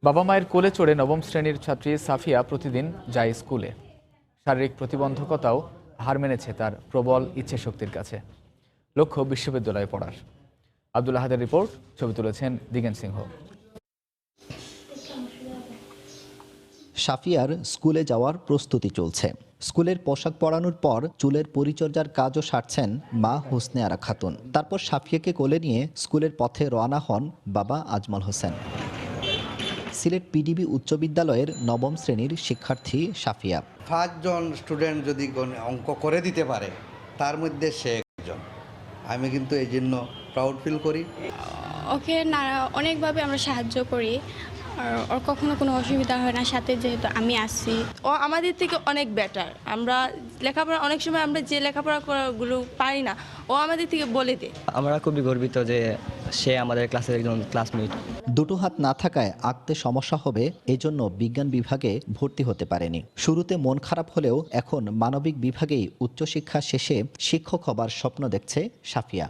বাবা মায়ের কোলে চড়ে নবম শ্রেণীর ছাত্রী সাফিয়া প্রতিদিন যায় স্কুলে। শারীরিক প্রতিবন্ধকতাও হার মেনেছে তার প্রবল ইচ্ছেশক্তির কাছে। লক্ষ্য বিশ্ববিদ্যালয়ে পড়ার। আব্দুল আহাদের রিপোর্ট, ছবি তুলেছেন দিগেন সিংহ। সাফিয়ার স্কুলে যাওয়ার প্রস্তুতি চলছে। স্কুলের পোশাক পরানোর পর চুলের পরিচর্যার কাজও সারছেন মা হোসনে আরা খাতুন। তারপর সাফিয়াকে কোলে নিয়ে স্কুলের পথে রওনা হন বাবা আজমল হোসেন। সিলেট পিডিবি উচ্চ বিদ্যালয়ের নবম শ্রেণীর শিক্ষার্থী সাফিয়া। 5 জন স্টুডেন্ট যদি অঙ্ক করে দিতে পারে, তার মধ্যে সে একজন। আমি কিন্তু এই জন্য প্রাউড ফিল করি। ওকে না অনেকভাবে আমরা সাহায্য করি, আর ওর কখনো কোনো অসুবিধা হয় না, সাথে যেহেতু আমি আসি। ও আমাদের থেকে অনেক বেটার। আমরা লেখাপড়া অনেক সময় আমরা যে লেখাপড়াগুলো পারি না, ও আমাদের থেকে বলে দেয়। আমরা খুবই গর্বিত যে সে আমাদের ক্লাসের একজন ক্লাসমেট। দুটো হাত না থাকায় আঁকতে সমস্যা হবে, এজন্য বিজ্ঞান বিভাগে ভর্তি হতে পারেনি। শুরুতে মন খারাপ হলেও এখন মানবিক বিভাগেই উচ্চশিক্ষা শেষে শিক্ষক হবার স্বপ্ন দেখছে সাফিয়া।